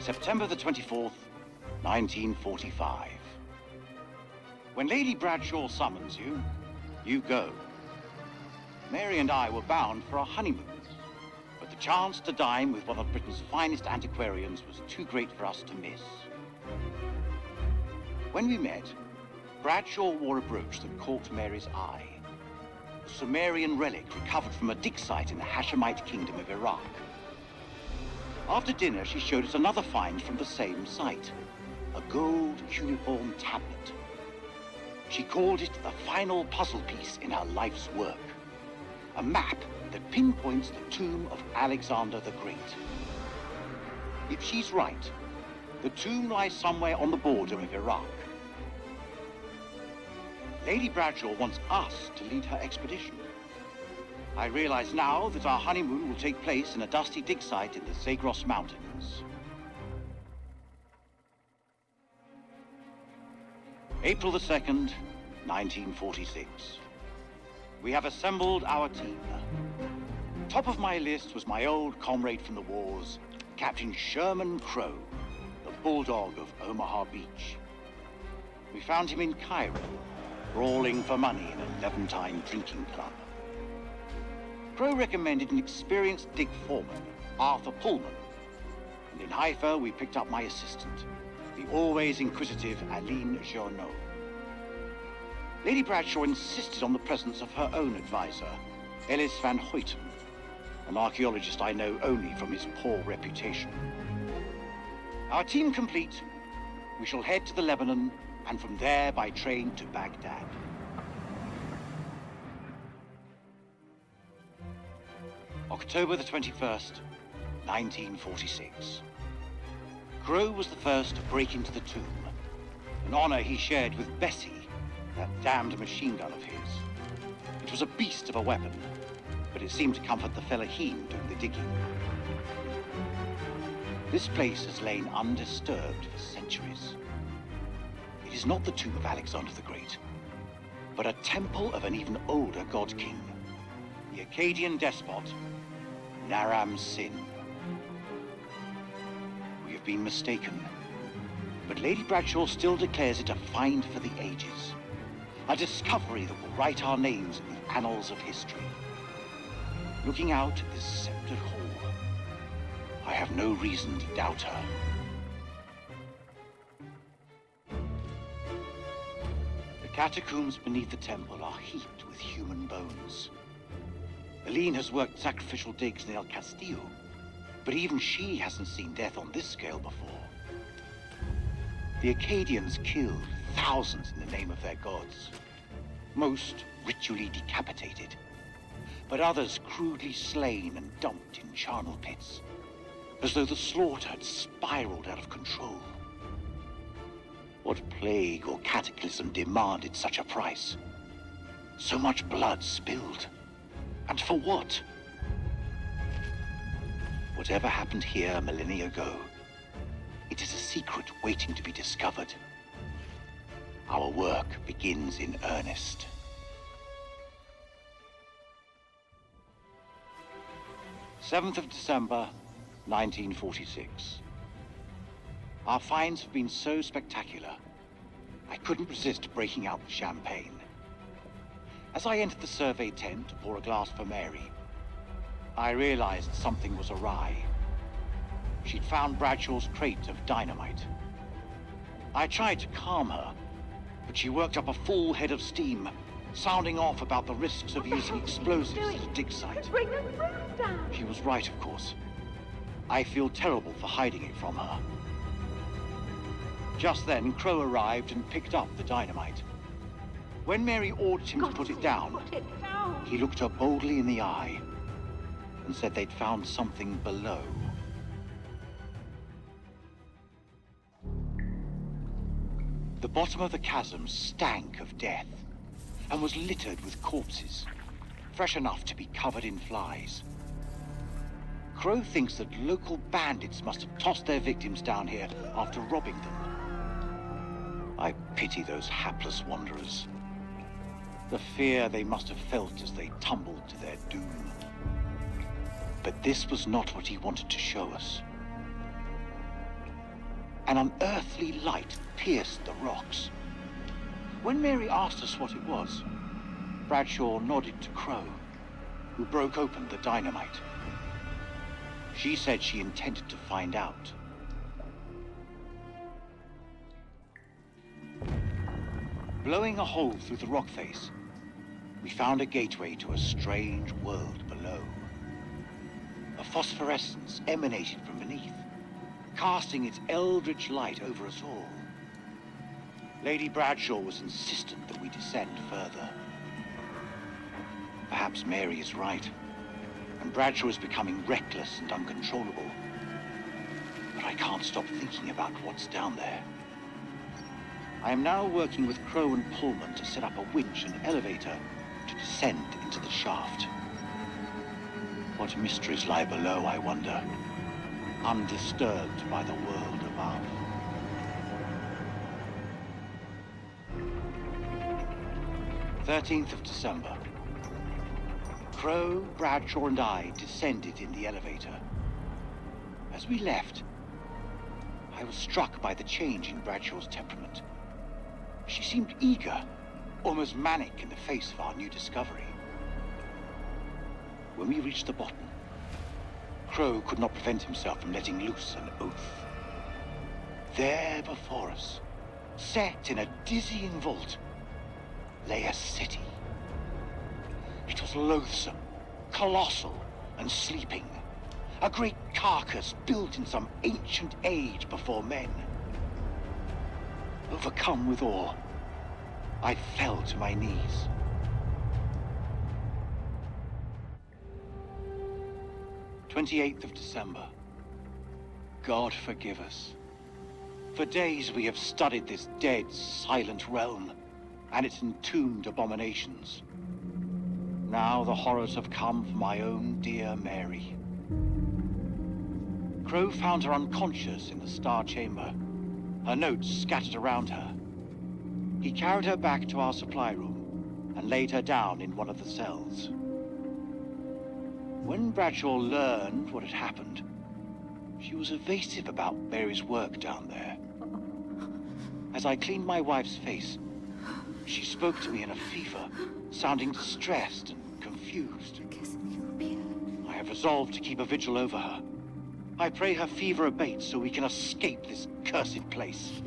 September the 24th, 1945. When Lady Bradshaw summons you, you go. Mary and I were bound for our honeymoon, but the chance to dine with one of Britain's finest antiquarians was too great for us to miss. When we met, Bradshaw wore a brooch that caught Mary's eye. A Sumerian relic recovered from a dig site in the Hashemite kingdom of Iraq. After dinner, she showed us another find from the same site, a gold cuneiform tablet. She called it the final puzzle piece in her life's work, a map that pinpoints the tomb of Alexander the Great. If she's right, the tomb lies somewhere on the border of Iraq. Lady Bradshaw wants us to lead her expedition. I realize now that our honeymoon will take place in a dusty dig site in the Zagros Mountains. April the 2nd, 1946. We have assembled our team. Top of my list was my old comrade from the wars, Captain Sherman Crow, the bulldog of Omaha Beach. We found him in Cairo, brawling for money in a Levantine drinking club. Crow recommended an experienced dig foreman, Arthur Pullman. And in Haifa, we picked up my assistant, the always inquisitive Aline Journeau. Lady Bradshaw insisted on the presence of her own advisor, Ellis van Hoyten, an archaeologist I know only from his poor reputation. Our team complete, we shall head to the Lebanon and from there by train to Baghdad. October the 21st, 1946. Crow was the first to break into the tomb, an honor he shared with Bessie, that damned machine gun of his. It was a beast of a weapon, but it seemed to comfort the fellaheen doing the digging. This place has lain undisturbed for centuries. It is not the tomb of Alexander the Great, but a temple of an even older god king, the Akkadian despot, Naram Sin. We have been mistaken, but Lady Bradshaw still declares it a find for the ages, a discovery that will write our names in the annals of history. Looking out at this sceptred hall, I have no reason to doubt her. The catacombs beneath the temple are heaped with human bones. Aline has worked sacrificial digs in El Castillo, but even she hasn't seen death on this scale before. The Akkadians killed thousands in the name of their gods, most ritually decapitated, but others crudely slain and dumped in charnel pits, as though the slaughter had spiraled out of control. What plague or cataclysm demanded such a price? So much blood spilled. And for what? Whatever happened here millennia ago, it is a secret waiting to be discovered. Our work begins in earnest. December 7th, 1946. Our finds have been so spectacular, I couldn't resist breaking out the champagne. As I entered the survey tent to pour a glass for Mary, I realized something was awry. She'd found Bradshaw's crate of dynamite. I tried to calm her, but she worked up a full head of steam, sounding off about the risks of using explosives at a dig site. Bring the roof down. She was right, of course. I feel terrible for hiding it from her. Just then, Crow arrived and picked up the dynamite. When Mary ordered him to put it down, he looked her boldly in the eye and said they'd found something below. The bottom of the chasm stank of death and was littered with corpses, fresh enough to be covered in flies. Crow thinks that local bandits must have tossed their victims down here after robbing them. I pity those hapless wanderers. The fear they must have felt as they tumbled to their doom. But this was not what he wanted to show us. An unearthly light pierced the rocks. When Mary asked us what it was, Bradshaw nodded to Crow, who broke open the dynamite. She said she intended to find out. Blowing a hole through the rock face, we found a gateway to a strange world below. A phosphorescence emanated from beneath, casting its eldritch light over us all. Lady Bradshaw was insistent that we descend further. Perhaps Mary is right, and Bradshaw is becoming reckless and uncontrollable. But I can't stop thinking about what's down there. I am now working with Crow and Pullman to set up a winch and elevator to descend into the shaft. What mysteries lie below, I wonder, undisturbed by the world above. "13th of December. Crow, Bradshaw, and I descended in the elevator. As we left, I was struck by the change in Bradshaw's temperament. She seemed eager, almost manic in the face of our new discovery. When we reached the bottom, Crow could not prevent himself from letting loose an oath. There before us, set in a dizzying vault, lay a city. It was loathsome, colossal, and sleeping. A great carcass built in some ancient age before men. Overcome with awe, I fell to my knees. "28th of December. God forgive us. For days we have studied this dead, silent realm and its entombed abominations. Now the horrors have come for my own dear Mary. Crow found her unconscious in the Star Chamber, her notes scattered around her. He carried her back to our supply room and laid her down in one of the cells. When Bradshaw learned what had happened, she was evasive about Mary's work down there. As I cleaned my wife's face, she spoke to me in a fever, sounding distressed and confused. I have resolved to keep a vigil over her. I pray her fever abates so we can escape this cursed place.